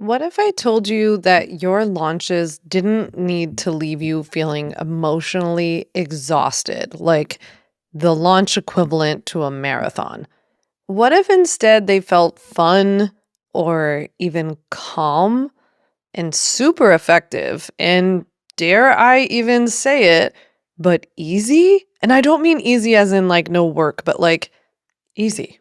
What if I told you that your launches didn't need to leave you feeling emotionally exhausted, like the launch equivalent to a marathon? What if instead they felt fun or even calm and super effective and dare I even say it, but easy? And I don't mean easy as in like no work, but like easy.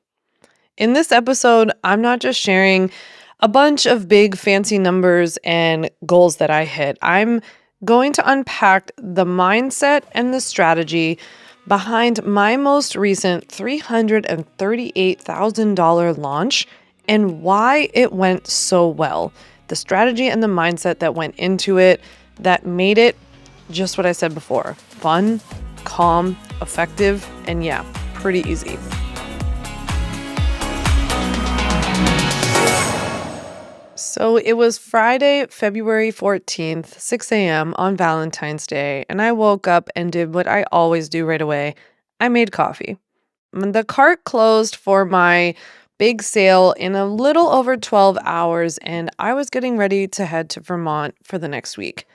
In this episode, I'm not just sharing a bunch of big fancy numbers and goals that I hit. I'm going to unpack the mindset and the strategy behind my most recent $338,000 launch and why it went so well. The strategy and the mindset that went into it that made it just what I said before: fun, calm, effective, and yeah, pretty easy. So it was Friday, February 14th, 6 a.m. on Valentine's Day, and I woke up and did what I always do right away. I made coffee. The cart closed for my big sale in a little over 12 hours, and I was getting ready to head to Vermont for the next week.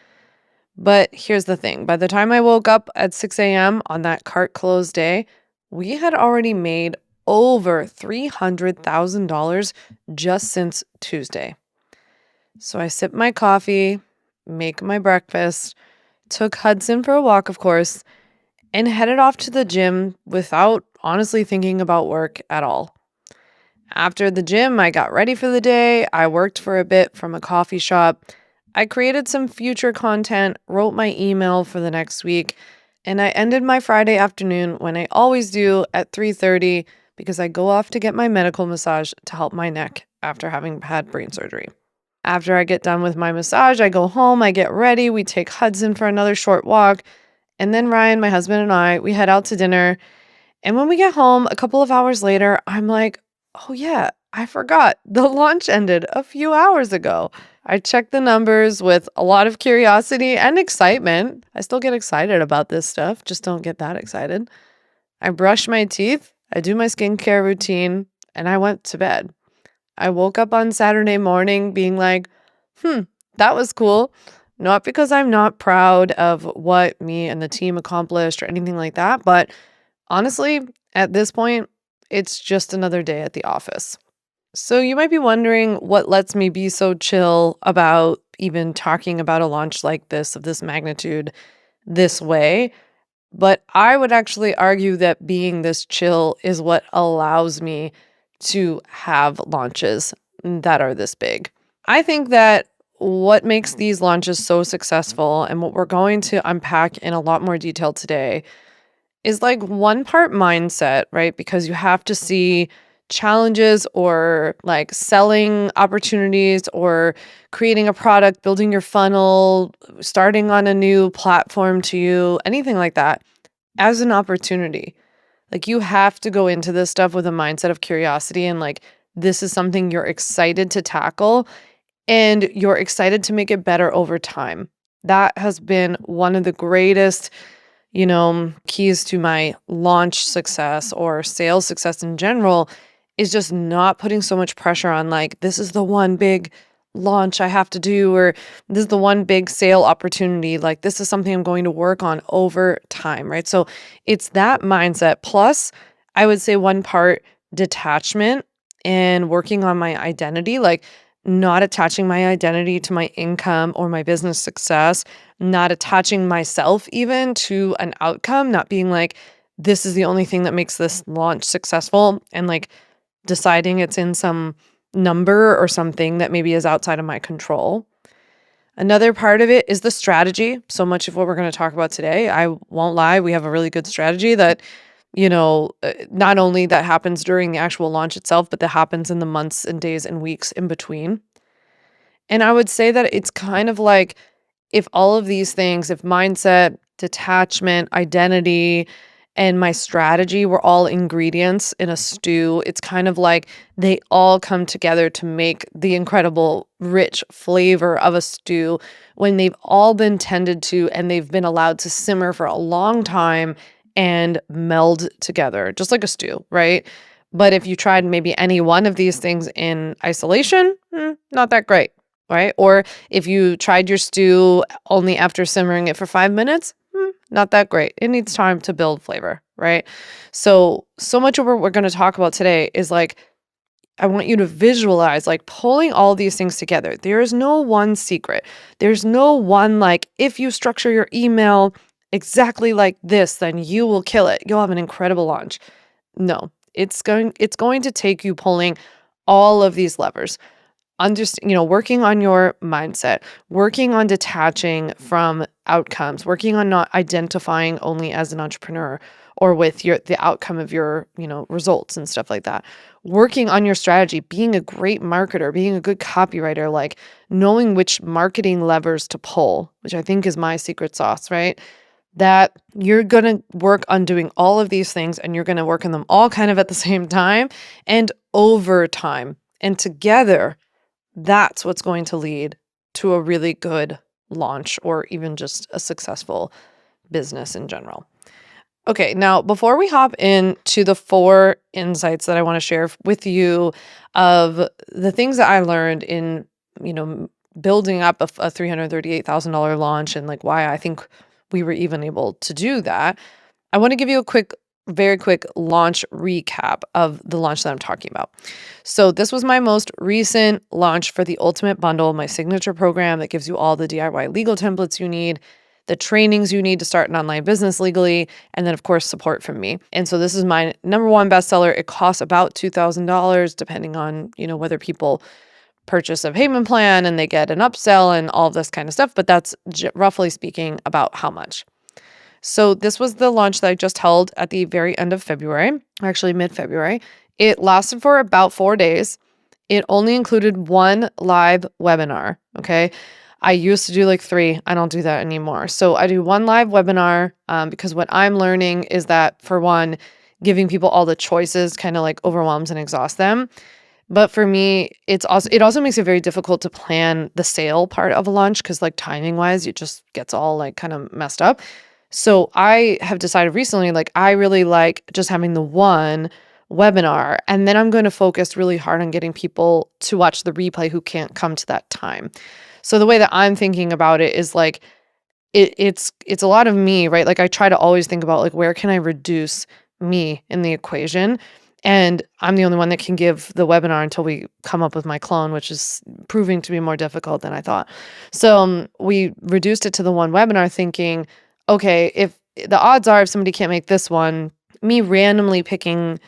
But here's the thing: by the time I woke up at 6 a.m. on that cart close day, we had already made over $300,000 just since Tuesday. So I sipped my coffee, make my breakfast, took Hudson for a walk, of course, and headed off to the gym without honestly thinking about work at all. After the gym, I got ready for the day. I worked for a bit from a coffee shop. I created some future content, wrote my email for the next week, and I ended my Friday afternoon when I always do at 3:30 because I go off to get my medical massage to help my neck after having had brain surgery. After I get done with my massage, I go home, I get ready, we take Hudson for another short walk, and then Ryan, my husband, and I, we head out to dinner. And when we get home a couple of hours later, I'm like, oh yeah, I forgot. The lunch ended a few hours ago. I checked the numbers with a lot of curiosity and excitement. I still get excited about this stuff, just don't get that excited. I brush my teeth, I do my skincare routine, and I went to bed. I woke up on Saturday morning being like, that was cool. Not because I'm not proud of what me and the team accomplished or anything like that, but honestly, at this point, it's just another day at the office. So you might be wondering what lets me be so chill about even talking about a launch like this, of this magnitude, this way. But I would actually argue that being this chill is what allows me to have launches that are this big. I think that what makes these launches so successful and what we're going to unpack in a lot more detail today is like one part mindset, right? Because you have to see challenges or like selling opportunities or creating a product, building your funnel, starting on a new platform to you, anything like that as an opportunity. Like you have to go into this stuff with a mindset of curiosity and like this is something you're excited to tackle and you're excited to make it better over time. That has been one of the greatest, keys to my launch success or sales success in general is just not putting so much pressure on like, this is the one big launch I have to do, or this is the one big sale opportunity. Like, this is something I'm going to work on over time, right? So it's that mindset. Plus, I would say one part detachment and working on my identity, like not attaching my identity to my income or my business success, not attaching myself even to an outcome, not being like, this is the only thing that makes this launch successful, and like deciding it's in some number or something that maybe is outside of my control. Another part of it is the strategy. So much of what we're going to talk about today, I won't lie, we have a really good strategy that, not only that happens during the actual launch itself, but that happens in the months and days and weeks in between. And I would say that it's kind of like if all of these things, if mindset, detachment, identity, and my strategy were all ingredients in a stew, it's kind of like they all come together to make the incredible, rich flavor of a stew when they've all been tended to and they've been allowed to simmer for a long time and meld together, just like a stew, right? But if you tried maybe any one of these things in isolation, not that great. right? Or if you tried your stew only after simmering it for 5 minutes, not that great. It needs time to build flavor, right? So much of what we're going to talk about today is like, I want you to visualize like pulling all these things together. There is no one secret. There's no one like, if you structure your email exactly like this, then you will kill it. You'll have an incredible launch. No, it's going to take you pulling all of these levers. Working on your mindset, working on detaching from outcomes, working on not identifying only as an entrepreneur or with the outcome of your, results and stuff like that. Working on your strategy, being a great marketer, being a good copywriter, like knowing which marketing levers to pull, which I think is my secret sauce, right? That you're going to work on doing all of these things and you're going to work on them all kind of at the same time and over time. And together, that's what's going to lead to a really good launch or even just a successful business in general. Okay, now before we hop into the 4 insights that I want to share with you of the things that I learned in, building up a $338,000 launch and like why I think we were even able to do that, I want to give you a very quick launch recap of the launch that I'm talking about. So this was my most recent launch for the Ultimate Bundle, my signature program that gives you all the DIY legal templates you need, the trainings you need to start an online business legally, and then of course support from me. And so this is my number 1 bestseller. It costs about $2,000 depending on, whether people purchase a payment plan and they get an upsell and all of this kind of stuff, but that's roughly speaking about how much. So this was the launch that I just held at the very end of February, actually mid-February. It lasted for about 4 days. It only included 1 live webinar, okay? I used to do like 3. I don't do that anymore. So I do 1 live webinar because what I'm learning is that, for one, giving people all the choices kind of like overwhelms and exhausts them. But for me, it also makes it very difficult to plan the sale part of a launch because like timing wise, it just gets all like kind of messed up. So I have decided recently, like I really like just having the 1 webinar, and then I'm going to focus really hard on getting people to watch the replay who can't come to that time. So the way that I'm thinking about it is like it's a lot of me, right? Like I try to always think about like where can I reduce me in the equation? And I'm the only one that can give the webinar until we come up with my clone, which is proving to be more difficult than I thought. So we reduced it to the 1 webinar thinking, okay, if the odds are if somebody can't make this one, me randomly picking,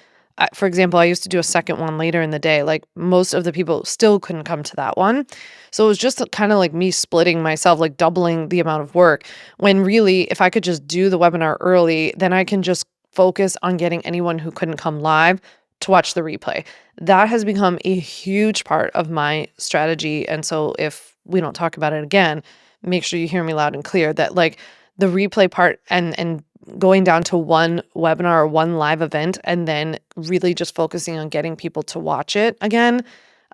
for example, I used to do a second one later in the day. Like most of the people still couldn't come to that one. So it was just kind of like me splitting myself, like doubling the amount of work. When really, if I could just do the webinar early, then I can just focus on getting anyone who couldn't come live to watch the replay. That has become a huge part of my strategy. And so if we don't talk about it again, make sure you hear me loud and clear that like the replay part and going down to 1 webinar or 1 live event and then really just focusing on getting people to watch it again,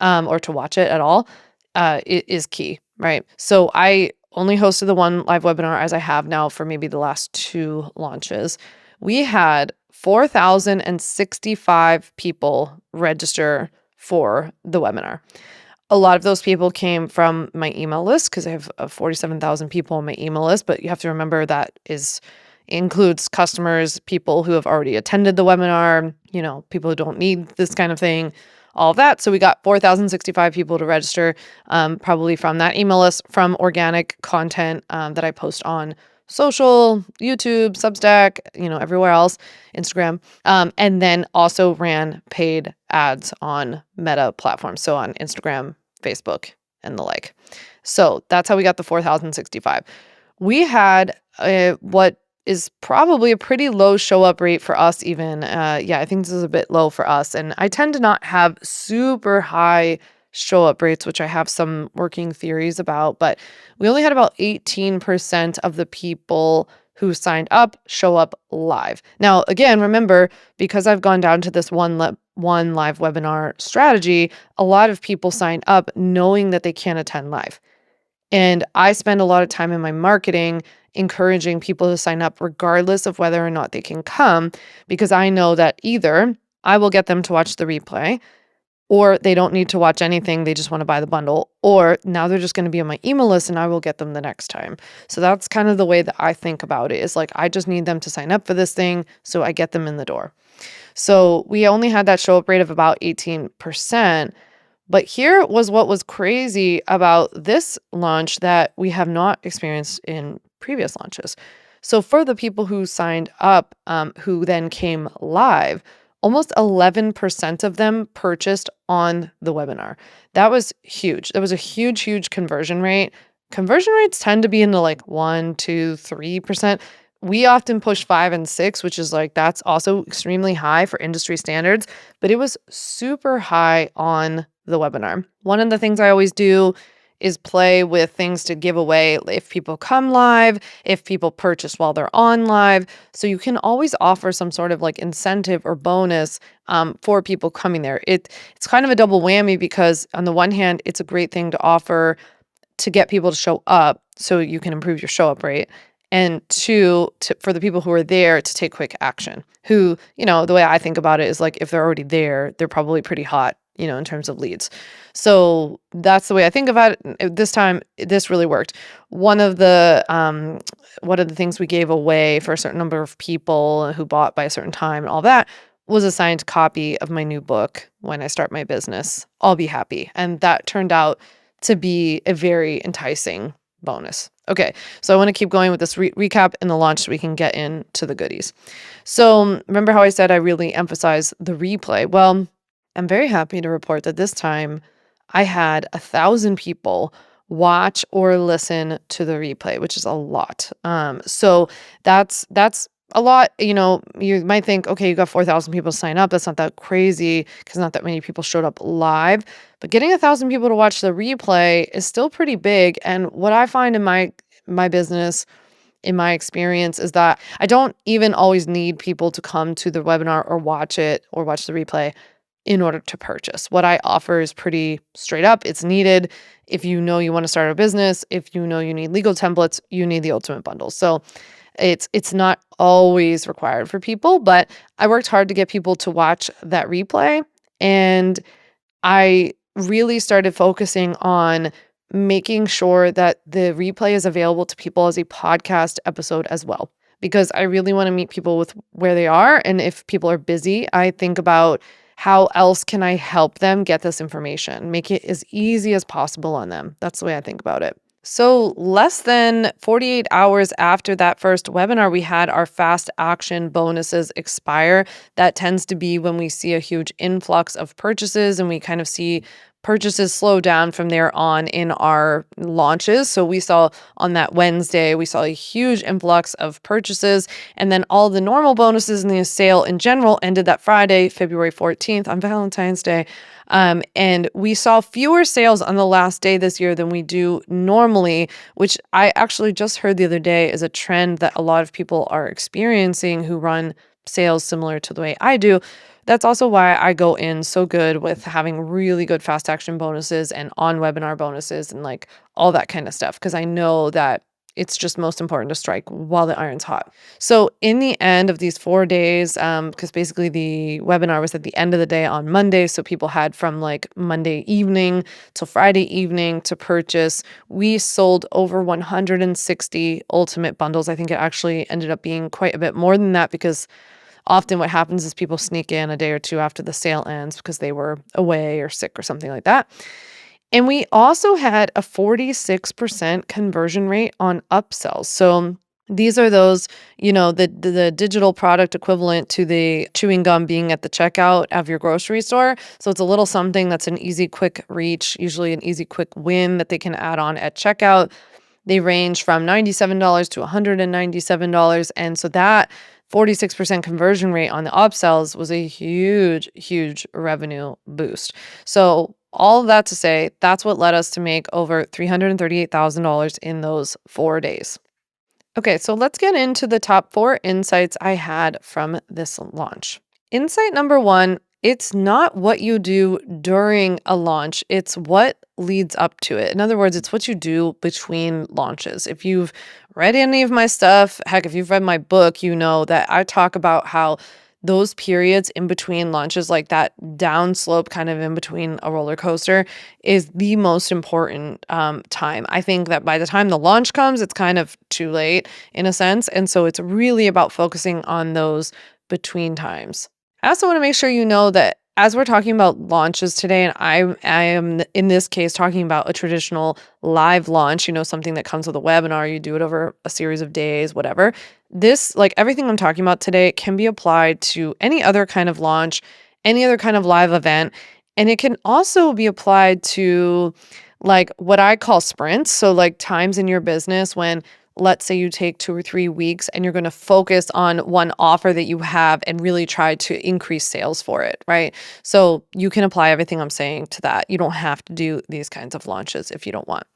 or to watch it at all, it is key, right? So I only hosted the 1 live webinar as I have now for maybe the last 2 launches. We had 4,065 people register for the webinar. A lot of those people came from my email list because I have 47,000 people on my email list, but you have to remember that includes customers, people who have already attended the webinar, people who don't need this kind of thing, all of that. So we got 4,065 people to register, probably from that email list, from organic content that I post on social, YouTube, Substack, everywhere else, Instagram, and then also ran paid ads on Meta platforms, so on Instagram, Facebook, and the like. So that's how we got the 4,065. We had what is probably a pretty low show up rate for us even. I think this is a bit low for us. And I tend to not have super high show up rates, which I have some working theories about, but we only had about 18% of the people who signed up show up live. Now, again, remember, because I've gone down to this one live webinar strategy, a lot of people sign up knowing that they can't attend live. And I spend a lot of time in my marketing encouraging people to sign up regardless of whether or not they can come, because I know that either I will get them to watch the replay, or they don't need to watch anything, they just want to buy the bundle, or now they're just going to be on my email list and I will get them the next time. So that's kind of the way that I think about it, is like I just need them to sign up for this thing so I get them in the door. So we only had that show up rate of about 18%. But here was what was crazy about this launch that we have not experienced in previous launches. So for the people who signed up, who then came live, almost 11% of them purchased on the webinar. That was huge. That was a huge, huge conversion rate. Conversion rates tend to be in the like 1, 2, 3%. We often push 5 and 6, which is like, that's also extremely high for industry standards, but it was super high on the webinar. One of the things I always do is play with things to give away if people come live, if people purchase while they're on live. So you can always offer some sort of like incentive or bonus for people coming there. It's kind of a double whammy, because on the one hand, it's a great thing to offer to get people to show up so you can improve your show up rate. And two, for the people who are there to take quick action, who, the way I think about it is like, if they're already there, they're probably pretty hot, in terms of leads. So that's the way I think about it. This time, this really worked. One of the things we gave away for a certain number of people who bought by a certain time and all that was a signed copy of my new book, When I Start My Business, I'll Be Happy. And that turned out to be a very enticing bonus. Okay, so I want to keep going with this recap and the launch so we can get into the goodies. So remember how I said I really emphasize the replay? Well, I'm very happy to report that this time I had 1,000 people watch or listen to the replay, which is a lot. So that's a lot. You might think, okay, you got 4,000 people sign up. That's not that crazy because not that many people showed up live. But getting 1,000 people to watch the replay is still pretty big. And what I find in my business, in my experience, is that I don't even always need people to come to the webinar or watch it or watch the replay in order to purchase. What I offer is pretty straight up. It's needed. If you know you want to start a business, if you know you need legal templates, you need the ultimate bundle. So it's not always required for people, but I worked hard to get people to watch that replay. And I really started focusing on making sure that the replay is available to people as a podcast episode as well, because I really want to meet people with where they are. And if people are busy, I think about how else can I help them get this information, make it as easy as possible on them. That's the way I think about it. So less than 48 hours after that first webinar, we had our fast action bonuses expire. That tends to be when we see a huge influx of purchases and we kind of see purchases slow down from there on in our launches. So we saw on that Wednesday, we saw a huge influx of purchases, and then all the normal bonuses in the sale in general ended that Friday, February 14th on Valentine's Day. And we saw fewer sales on the last day this year than we do normally, which I actually just heard the other day is a trend that a lot of people are experiencing who run sales similar to the way I do. That's also why I go in so good with having really good fast action bonuses and on webinar bonuses and like all that kind of stuff, because I know that it's just most important to strike while the iron's hot. So in the end of these 4 days, because basically the webinar was at the end of the day on Monday, so people had from like Monday evening till Friday evening to purchase, we sold over 160 ultimate bundles. I think it actually ended up being quite a bit more than that, because often what happens is people sneak in a day or two after the sale ends because they were away or sick or something like that. And we also had a 46% conversion rate on upsells. So these are those, the digital product equivalent to the chewing gum being at the checkout of your grocery store. So it's a little something that's an easy, quick reach, usually an easy, quick win that they can add on at checkout. They range from $97 to $197. And so that 46% conversion rate on the upsells was a huge, huge revenue boost. So all of that to say, that's what led us to make over $338,000 in those 4 days. Okay, so let's get into the top 4 insights I had from this launch. Insight number 1, it's not what you do during a launch, it's what leads up to it. In other words, it's what you do between launches. If you've read any of my stuff, heck, if you've read my book, you know that I talk about how those periods in between launches, like that downslope kind of in between a roller coaster, is the most important time. I think that by the time the launch comes, it's kind of too late in a sense. And so it's really about focusing on those between times. I also want to make sure you know that as we're talking about launches today, and I am in this case talking about a traditional live launch, something that comes with a webinar, you do it over a series of days, whatever. This, like everything I'm talking about today, can be applied to any other kind of launch, any other kind of live event. And it can also be applied to like what I call sprints. So, like times in your business when, let's say, you take 2 or 3 weeks and you're going to focus on one offer that you have and really try to increase sales for it, right? So, you can apply everything I'm saying to that. You don't have to do these kinds of launches if you don't want.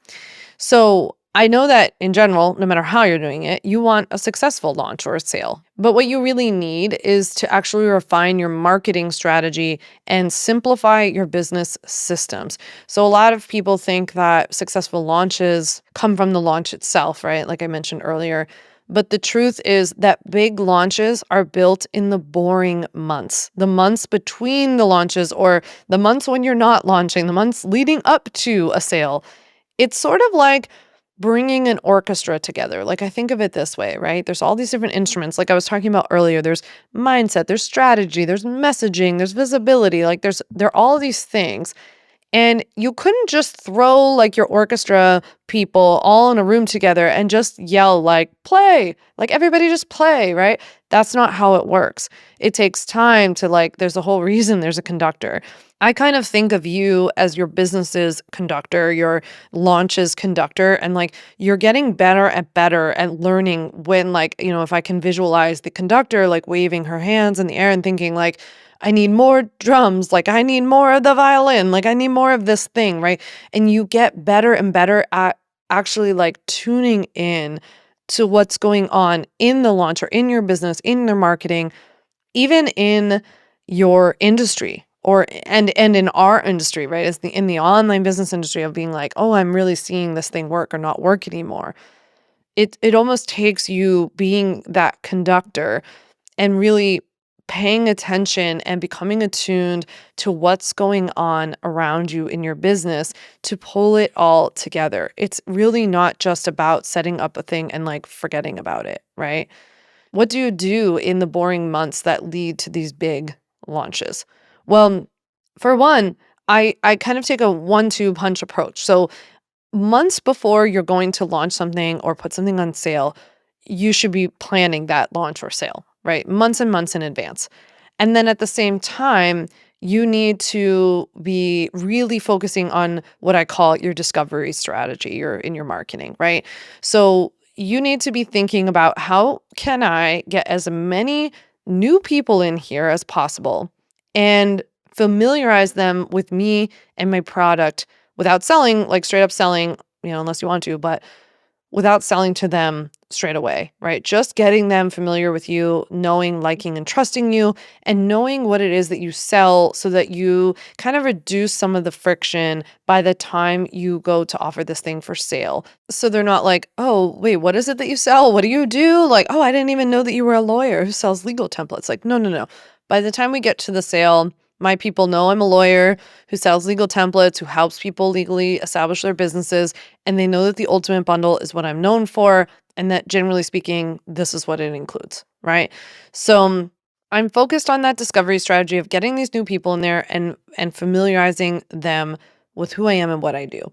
So I know that in general, no matter how you're doing it, you want a successful launch or a sale. But what you really need is to actually refine your marketing strategy and simplify your business systems. So a lot of people think that successful launches come from the launch itself, right? Like I mentioned earlier. But the truth is that big launches are built in the boring months, the months between the launches, or the months when you're not launching, the months leading up to a sale. It's sort of like bringing an orchestra together. Like I think of it this way, right? There's all these different instruments. Like I was talking about earlier, there's mindset, there's strategy, there's messaging, there's visibility. Like there are all these things. And you couldn't just throw like your orchestra people all in a room together and just yell like play, like everybody just play, right? That's not how it works. It takes time to like, there's a whole reason there's a conductor. I kind of think of you as your business's conductor, your launch's conductor, and like you're getting better at learning when like, if I can visualize the conductor like waving her hands in the air and thinking like, I need more drums, like I need more of the violin, like I need more of this thing, right? And you get better and better at actually like tuning in to what's going on in the launch or in your business, in your marketing, even in your industry and in our industry, right? As in the online business industry of being like, oh, I'm really seeing this thing work or not work anymore. It almost takes you being that conductor and really paying attention and becoming attuned to what's going on around you in your business to pull it all together. It's really not just about setting up a thing and like forgetting about it, right? What do you do in the boring months that lead to these big launches? Well, for one, I kind of take a 1-2 punch approach. So months before you're going to launch something or put something on sale, you should be planning that launch or sale, right? Months and months in advance. And then at the same time, you need to be really focusing on what I call your discovery strategy in your marketing, right? So you need to be thinking about how can I get as many new people in here as possible and familiarize them with me and my product without selling, like straight up selling, unless you want to, but without selling to them straight away, right? Just getting them familiar with you, knowing, liking, and trusting you, and knowing what it is that you sell so that you kind of reduce some of the friction by the time you go to offer this thing for sale. So they're not like, oh, wait, what is it that you sell? What do you do? Like, oh, I didn't even know that you were a lawyer who sells legal templates. Like, no, no, no. By the time we get to the sale, my people know I'm a lawyer who sells legal templates, who helps people legally establish their businesses, and they know that the ultimate bundle is what I'm known for, and that generally speaking, this is what it includes, right? So I'm focused on that discovery strategy of getting these new people in there and familiarizing them with who I am and what I do.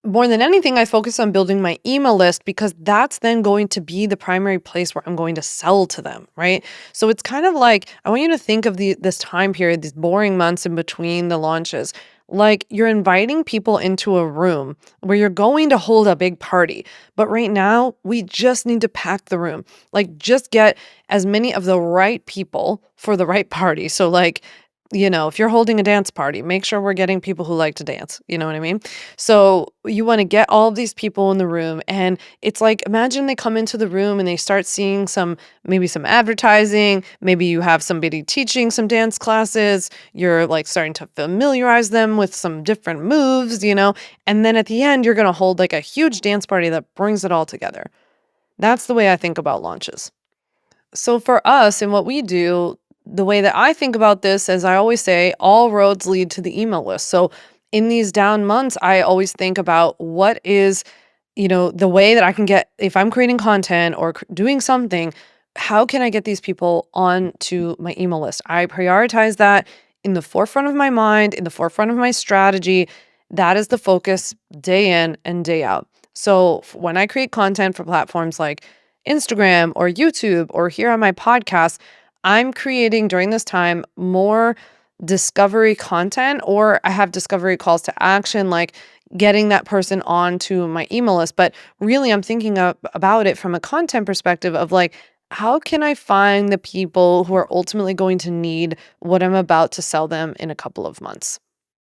More than anything, I focus on building my email list because that's then going to be the primary place where I'm going to sell to them, right? So it's kind of like, I want you to think of this time period, these boring months in between the launches, like you're inviting people into a room where you're going to hold a big party. But right now, we just need to pack the room. Like just get as many of the right people for the right party. So like, if you're holding a dance party, make sure we're getting people who like to dance. You know what I mean? So you want to get all of these people in the room. And it's like, imagine they come into the room and they start seeing maybe some advertising. Maybe you have somebody teaching some dance classes. You're like starting to familiarize them with some different moves, and then at the end, you're going to hold like a huge dance party that brings it all together. That's the way I think about launches. So for us and what we do, the way that I think about this, as I always say, all roads lead to the email list. So in these down months, I always think about what is, the way that I can get, if I'm creating content or doing something, how can I get these people onto my email list? I prioritize that in the forefront of my mind, in the forefront of my strategy. That is the focus day in and day out. So when I create content for platforms like Instagram or YouTube or here on my podcast, I'm creating during this time more discovery content, or I have discovery calls to action, like getting that person onto my email list. But really, I'm thinking about it from a content perspective of like, how can I find the people who are ultimately going to need what I'm about to sell them in a couple of months?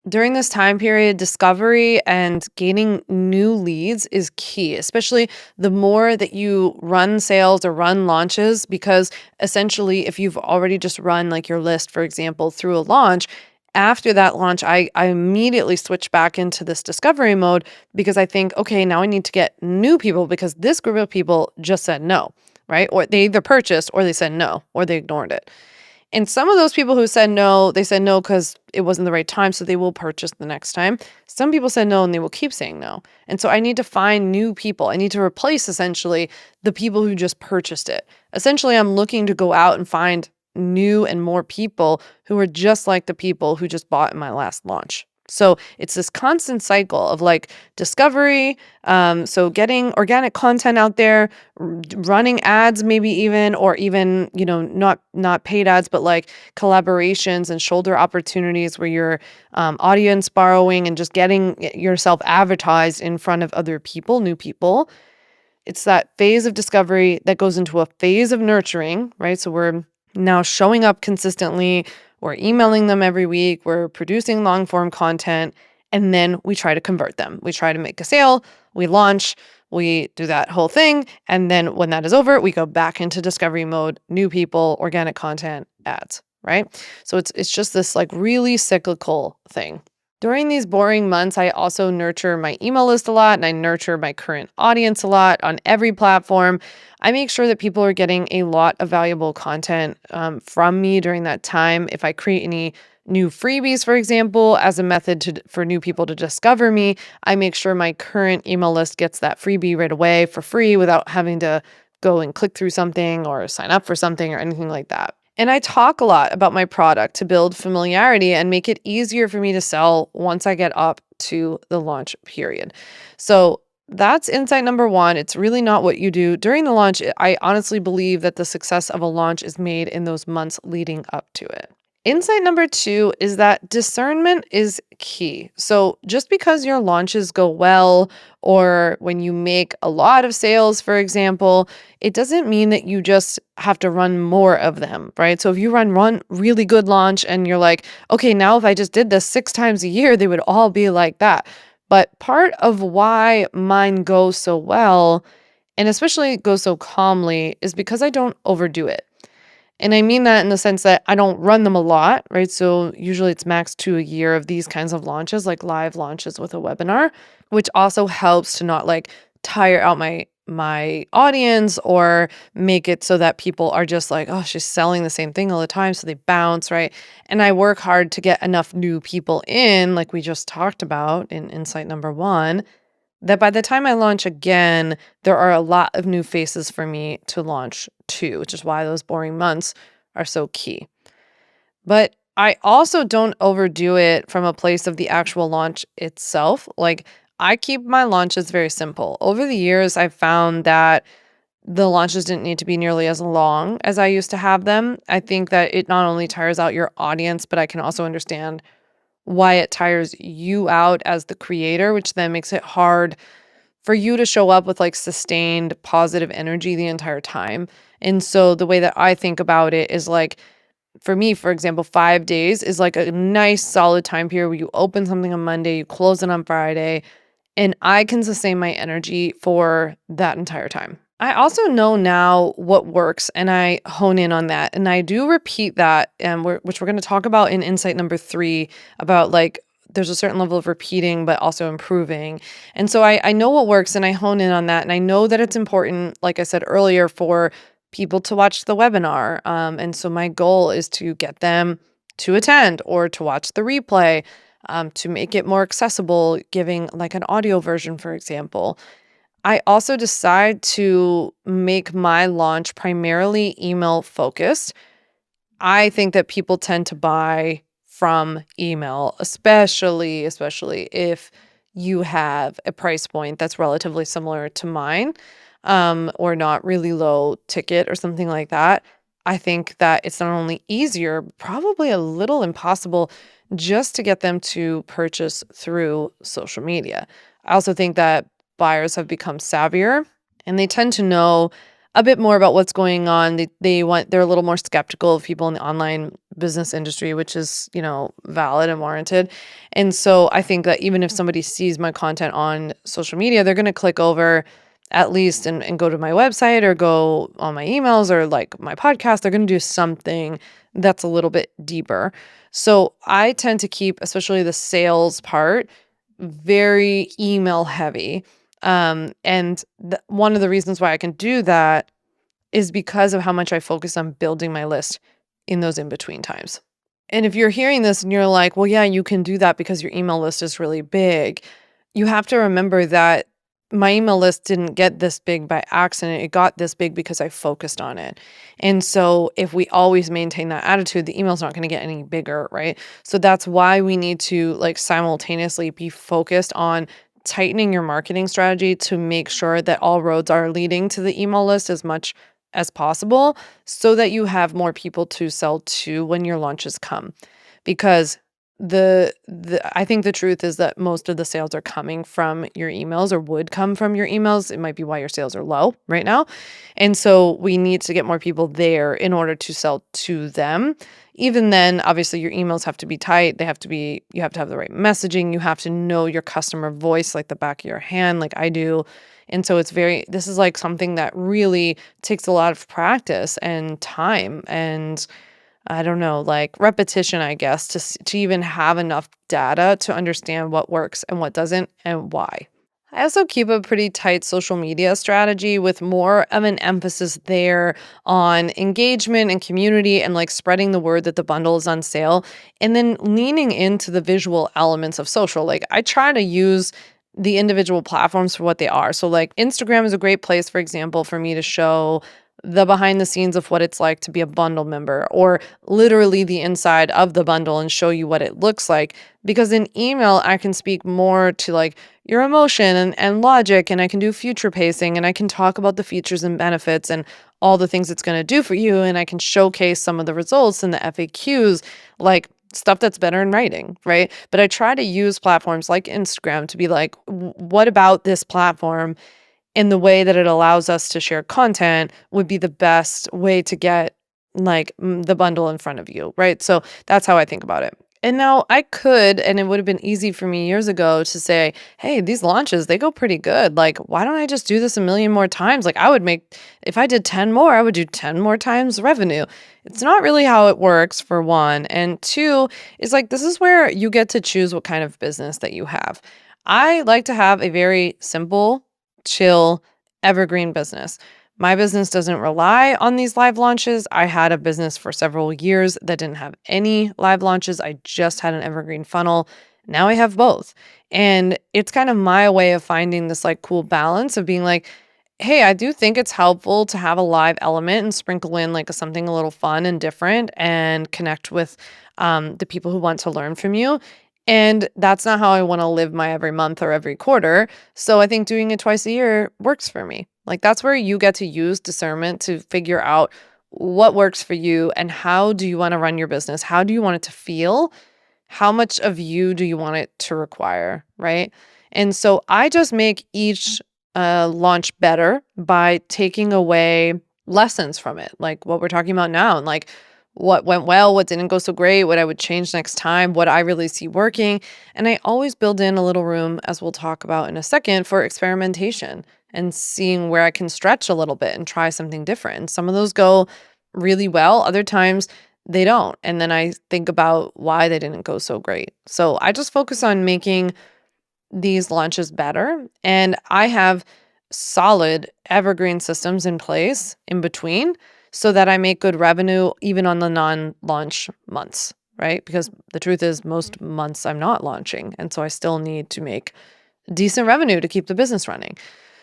During this time period, discovery and gaining new leads is key, especially the more that you run sales or run launches, because essentially, if you've already just run like your list, for example, through a launch, after that launch, I immediately switch back into this discovery mode because I think, okay, now I need to get new people because this group of people just said no, right? Or they either purchased or they said no or they ignored it. And some of those people who said no, they said no because it wasn't the right time, so they will purchase the next time. Some people said no and they will keep saying no. And so I need to find new people. I need to replace essentially the people who just purchased it. Essentially, I'm looking to go out and find new and more people who are just like the people who just bought in my last launch. So it's this constant cycle of like discovery. So getting organic content out there, running ads, maybe even, or even, not paid ads, but like collaborations and shoulder opportunities where you're audience borrowing and just getting yourself advertised in front of other people, new people. It's that phase of discovery that goes into a phase of nurturing, right? So we're now showing up consistently, we're emailing them every week, we're producing long form content, and then we try to convert them. We try to make a sale, we launch, we do that whole thing. And then when that is over, we go back into discovery mode, new people, organic content, ads, right? So it's just this like really cyclical thing. During these boring months, I also nurture my email list a lot and I nurture my current audience a lot on every platform. I make sure that people are getting a lot of valuable content from me during that time. If I create any new freebies, for example, as a method for new people to discover me, I make sure my current email list gets that freebie right away for free without having to go and click through something or sign up for something or anything like that. And I talk a lot about my product to build familiarity and make it easier for me to sell once I get up to the launch period. So that's insight number one. It's really not what you do during the launch. I honestly believe that the success of a launch is made in those months leading up to it. Insight number two is that discernment is key. So just because your launches go well, or when you make a lot of sales, for example, it doesn't mean that you just have to run more of them, right? So if you run one really good launch and you're like, okay, now if I just did this 6 times a year, they would all be like that. But part of why mine goes so well, and especially goes so calmly, is because I don't overdo it. And I mean that in the sense that I don't run them a lot, right? So usually it's max 2 a year of these kinds of launches, like live launches with a webinar, which also helps to not like tire out my audience or make it so that people are just like, oh, she's selling the same thing all the time. So they bounce, right? And I work hard to get enough new people in, like we just talked about in insight number one, that by the time I launch again, there are a lot of new faces for me to launch to, which is why those boring months are so key. But I also don't overdo it from a place of the actual launch itself. Like, I keep my launches very simple. Over the years, I've found that the launches didn't need to be nearly as long as I used to have them. I think that it not only tires out your audience, but I can also understand why it tires you out as the creator, which then makes it hard for you to show up with like sustained positive energy the entire time. And so the way that I think about it is like, for me, for example, 5 days is like a nice solid time period where you open something on Monday, you close it on Friday, and I can sustain my energy for that entire time. I also know now what works and I hone in on that. And I do repeat that, which we're going to talk about in insight number three, about like there's a certain level of repeating, but also improving. And so I know what works and I hone in on that. And I know that it's important, like I said earlier, for people to watch the webinar. And so my goal is to get them to attend or to watch the replay, to make it more accessible, giving like an audio version, for example. I also decide to make my launch primarily email focused. I think that people tend to buy from email, especially if you have a price point that's relatively similar to mine, or not really low ticket or something like that. I think that it's not only easier, but probably a little impossible just to get them to purchase through social media. I also think that buyers have become savvier and they tend to know a bit more about what's going on. They're a little more skeptical of people in the online business industry, which is, valid and warranted. And so I think that even if somebody sees my content on social media, they're going to click over at least and go to my website or go on my emails or like my podcast. They're going to do something that's a little bit deeper. So I tend to keep, especially the sales part, very email heavy. One of the reasons why I can do that is because of how much I focus on building my list in those in between times. And if you're hearing this and you're like, well, yeah, you can do that because your email list is really big, you have to remember that my email list didn't get this big by accident. It got this big because I focused on it. And so if we always maintain that attitude, the email's not going to get any bigger, right? So that's why we need to like simultaneously be focused on tightening your marketing strategy to make sure that all roads are leading to the email list as much as possible so that you have more people to sell to when your launches come. Because the I think the truth is that most of the sales are coming from your emails or would come from your emails. It might be why your sales are low right now. And so we need to get more people there in order to sell to them. Even then, obviously your emails have to be tight. You have to have the right messaging. You have to know your customer voice like the back of your hand, like I do. And so this is like something that really takes a lot of practice and time and I don't know, like repetition, I guess, to even have enough data to understand what works and what doesn't and why. I also keep a pretty tight social media strategy with more of an emphasis there on engagement and community and like spreading the word that the bundle is on sale and then leaning into the visual elements of social. Like I try to use the individual platforms for what they are. So like Instagram is a great place, for example, for me to show the behind the scenes of what it's like to be a bundle member or literally the inside of the bundle and show you what it looks like. Because in email, I can speak more to like your emotion and logic, and I can do future pacing and I can talk about the features and benefits and all the things it's going to do for you. And I can showcase some of the results and the FAQs, like stuff that's better in writing, right? But I try to use platforms like Instagram to be like, what about this platform in the way that it allows us to share content would be the best way to get like the bundle in front of you, right? So that's how I think about it. And now I could, and it would have been easy for me years ago to say, hey, these launches, they go pretty good. Like, why don't I just do this a million more times? Like, if I did 10 more, I would do 10 more times revenue. It's not really how it works, for one. And two, is like, this is where you get to choose what kind of business that you have. I like to have a very simple, chill, evergreen business. My business doesn't rely on these live launches. I had a business for several years that didn't have any live launches. I just had an evergreen funnel. Now I have both. And it's kind of my way of finding this like cool balance of being like, hey, I do think it's helpful to have a live element and sprinkle in like something a little fun and different and connect with the people who want to learn from you. And that's not how I want to live my every month or every quarter. So I think doing it twice a year works for me. Like that's where you get to use discernment to figure out what works for you and how do you want to run your business? How do you want it to feel? How much of you do you want it to require? Right. And so I just make each launch better by taking away lessons from it, like what we're talking about now, and like what went well, what didn't go so great, what I would change next time, what I really see working. And I always build in a little room, as we'll talk about in a second, for experimentation and seeing where I can stretch a little bit and try something different. Some of those go really well, other times they don't. And then I think about why they didn't go so great. So I just focus on making these launches better. And I have solid evergreen systems in place in between so that I make good revenue even on the non-launch months, right? Because the truth is most months I'm not launching, and so I still need to make decent revenue to keep the business running.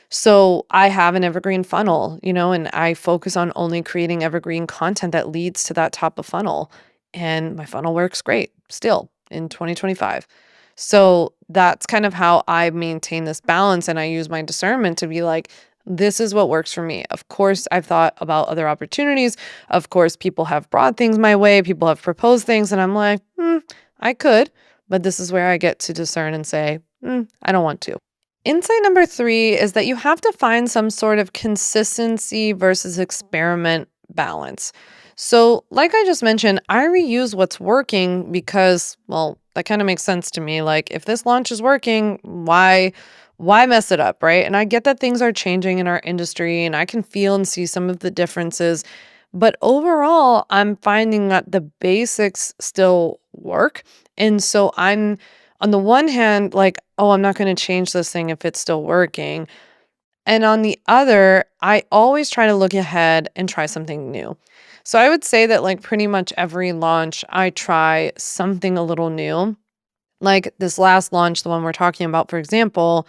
So I have an evergreen funnel, and I focus on only creating evergreen content that leads to that top of funnel. And my funnel works great still in 2025. So that's kind of how I maintain this balance. And I use my discernment to be like, this is what works for me. Of course, I've thought about other opportunities. Of course, people have brought things my way, people have proposed things. And I'm like, I could, but this is where I get to discern and say, I don't want to. Insight number 3 is that you have to find some sort of consistency versus experiment balance. So, like I just mentioned, I reuse what's working because, well, that kind of makes sense to me. Like, if this launch is working, why mess it up, right? And I get that things are changing in our industry and I can feel and see some of the differences. But overall, I'm finding that the basics still work. And so I'm on the one hand, like, oh, I'm not going to change this thing if it's still working. And on the other, I always try to look ahead and try something new. So I would say that, like, pretty much every launch, I try something a little new. Like this last launch, the one we're talking about, for example,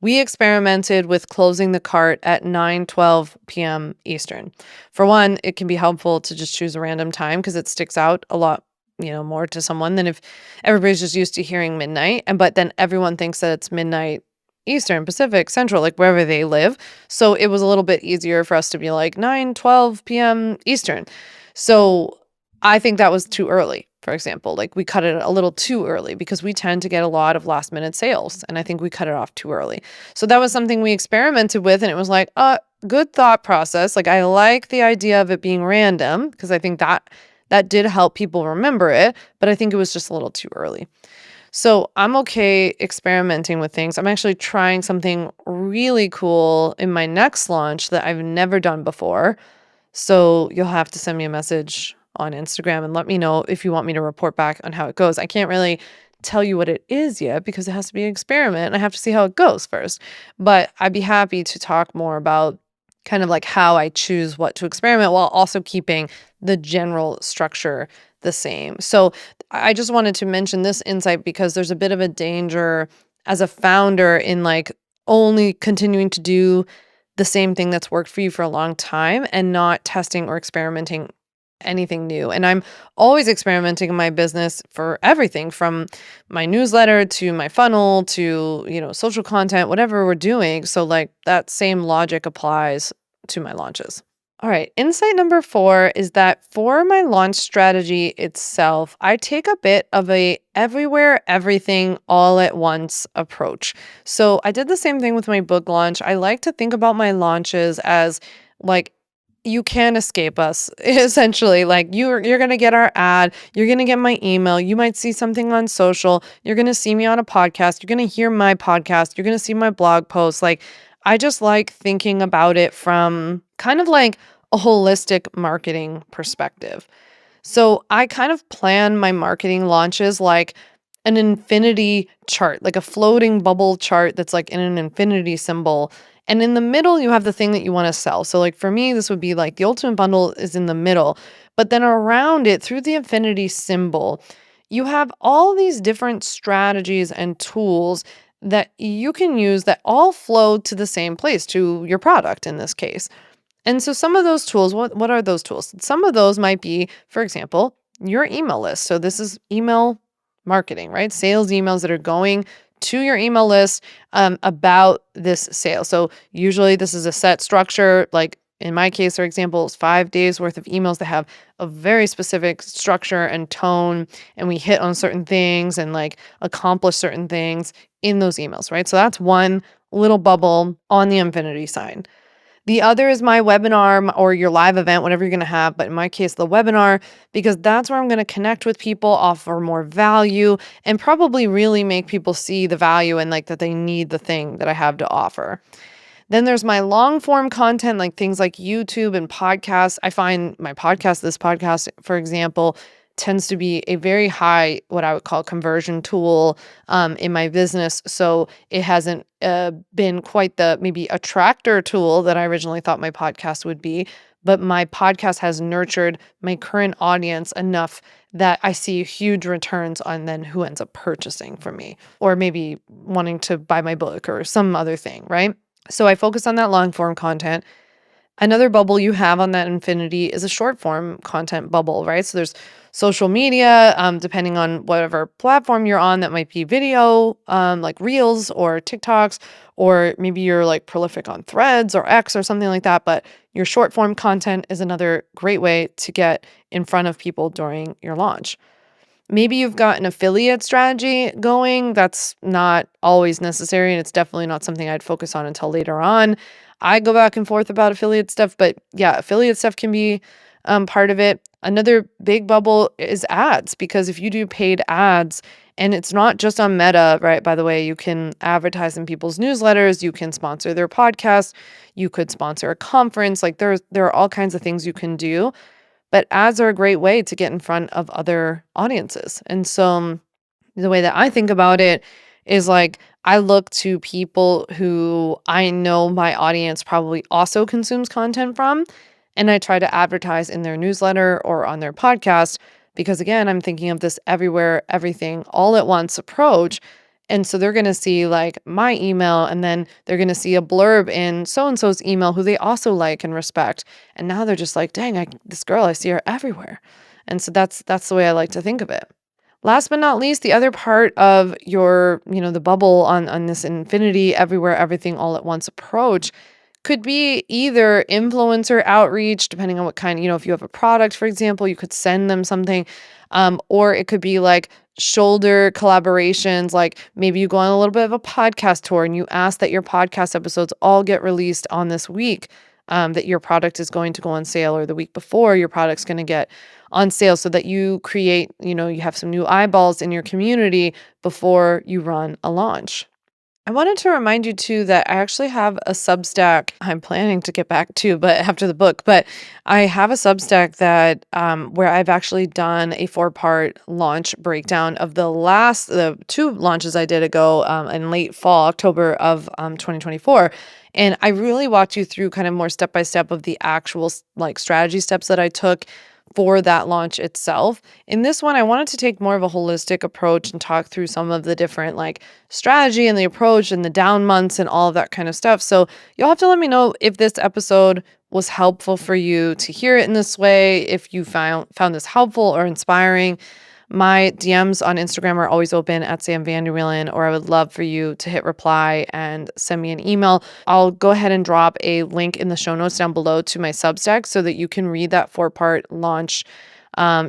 we experimented with closing the cart at 9:12 p.m. Eastern. For one, it can be helpful to just choose a random time because it sticks out a lot, more to someone than if everybody's just used to hearing midnight. But then everyone thinks that it's midnight Eastern, Pacific, Central, like wherever they live. So it was a little bit easier for us to be like 9:12 p.m. Eastern. So I think that was too early, for example. Like we cut it a little too early because we tend to get a lot of last minute sales. And I think we cut it off too early. So that was something we experimented with. And it was like, good thought process. Like I like the idea of it being random because I think that did help people remember it. But I think it was just a little too early. So I'm okay experimenting with things. I'm actually trying something really cool in my next launch that I've never done before. So you'll have to send me a message on Instagram and let me know if you want me to report back on how it goes. I can't really tell you what it is yet because it has to be an experiment and I have to see how it goes first. But I'd be happy to talk more about kind of like how I choose what to experiment while also keeping the general structure the same. So I just wanted to mention this insight because there's a bit of a danger as a founder in like only continuing to do the same thing that's worked for you for a long time and not testing or experimenting anything new. And I'm always experimenting in my business for everything from my newsletter to my funnel to, social content, whatever we're doing. So like that same logic applies to my launches. All right. Insight number 4 is that for my launch strategy itself, I take a bit of a everywhere, everything, all at once approach. So I did the same thing with my book launch. I like to think about my launches as like, you can't escape us essentially. Like you're going to get our ad, you're going to get my email, you might see something on social, you're going to see me on a podcast, you're going to hear my podcast, you're going to see my blog posts. Like I just like thinking about it from kind of like a holistic marketing perspective. So I kind of plan my marketing launches like an infinity chart, like a floating bubble chart that's like in an infinity symbol. And in the middle, you have the thing that you want to sell. So, like for me, this would be like the ultimate bundle is in the middle. But then around it, through the infinity symbol, you have all these different strategies and tools that you can use that all flow to the same place, to your product in this case. And so some of those tools, what are those tools? Some of those might be, for example, your email list. So this is email marketing, right? Sales emails that are going to your email list about this sale. So usually this is a set structure. Like in my case, for example, it's 5 days worth of emails that have a very specific structure and tone, and we hit on certain things and like accomplish certain things in those emails, right? So that's one little bubble on the infinity sign. The other is my webinar or your live event, whatever you're going to have. But in my case, the webinar, because that's where I'm going to connect with people, offer more value, and probably really make people see the value and like that they need the thing that I have to offer. Then there's my long form content, like things like YouTube and podcasts. I find my podcast, this podcast, for example, tends to be a very high, what I would call conversion tool in my business. So it hasn't been quite the maybe attractor tool that I originally thought my podcast would be. But my podcast has nurtured my current audience enough that I see huge returns on then who ends up purchasing from me or maybe wanting to buy my book or some other thing, right? So I focus on that long form content. Another bubble you have on that infinity is a short form content bubble, right? So there's social media, depending on whatever platform you're on, that might be video, like Reels or TikToks, or maybe you're like prolific on Threads or X or something like that. But your short form content is another great way to get in front of people during your launch. Maybe you've got an affiliate strategy going. That's not always necessary, and it's definitely not something I'd focus on until later on. I go back and forth about affiliate stuff, but yeah, affiliate stuff can be part of it. Another big bubble is ads, because if you do paid ads, and it's not just on Meta, right? By the way, you can advertise in people's newsletters, you can sponsor their podcast, you could sponsor a conference. Like there are all kinds of things you can do. But ads are a great way to get in front of other audiences. And so the way that I think about it is like I look to people who I know my audience probably also consumes content from, and I try to advertise in their newsletter or on their podcast because, again, I'm thinking of this everywhere, everything, all at once approach. And so they're going to see like my email, and then they're going to see a blurb in so-and-so's email who they also like and respect. And now they're just like, dang, this girl, I see her everywhere. And so that's the way I like to think of it. Last but not least, the other part of your, the bubble on this infinity, everywhere, everything, all at once approach could be either influencer outreach, depending on what kind, if you have a product, for example, you could send them something, or it could be like shoulder collaborations, like maybe you go on a little bit of a podcast tour and you ask that your podcast episodes all get released on this week, that your product is going to go on sale, or the week before your product's going to get on sale, so that you create, you have some new eyeballs in your community before you run a launch. I wanted to remind you too that I actually have a Substack I'm planning to get back to, but after the book. But I have a Substack that where I've actually done a 4-part launch breakdown of the 2 launches I did ago in late fall, October of 2024. And I really walked you through kind of more step by step of the actual like strategy steps that I took for that launch itself. In this one, I wanted to take more of a holistic approach and talk through some of the different like strategy and the approach and the down months and all of that kind of stuff. So you'll have to let me know if this episode was helpful for you to hear it in this way, if you found this helpful or inspiring. My DMs on Instagram are always open at Sam Vander Wielen, or I would love for you to hit reply and send me an email. I'll go ahead and drop a link in the show notes down below to my Substack so that you can read that 4-part launch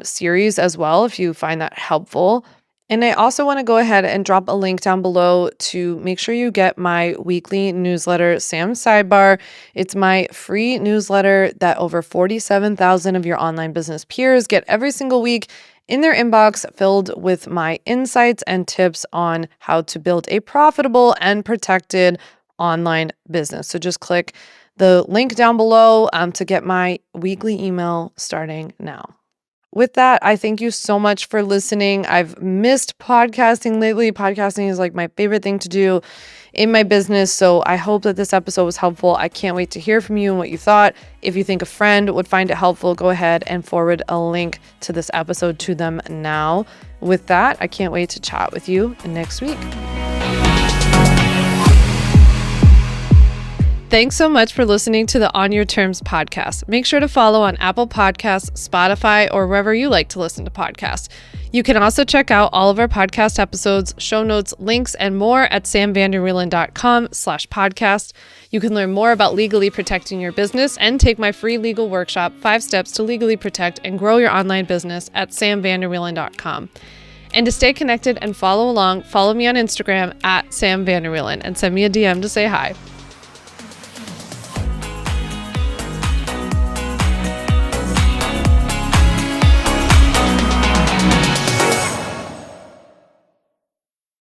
series as well if you find that helpful. And I also want to go ahead and drop a link down below to make sure you get my weekly newsletter, Sam Sidebar. It's my free newsletter that over 47,000 of your online business peers get every single week in their inbox, filled with my insights and tips on how to build a profitable and protected online business. So just click the link down below to get my weekly email starting now. With that, I thank you so much for listening. I've missed podcasting lately. Podcasting is like my favorite thing to do in my business. So I hope that this episode was helpful. I can't wait to hear from you and what you thought. If you think a friend would find it helpful, go ahead and forward a link to this episode to them now. With that, I can't wait to chat with you next week. Thanks so much for listening to the On Your Terms podcast. Make sure to follow on Apple Podcasts, Spotify, or wherever you like to listen to podcasts. You can also check out all of our podcast episodes, show notes, links, and more at samvanderwielen.com/podcast. You can learn more about legally protecting your business and take my free legal workshop, 5 Steps to Legally Protect and Grow Your Online Business at samvanderwielen.com. And to stay connected and follow along, follow me on Instagram at samvanderwielen and send me a DM to say hi.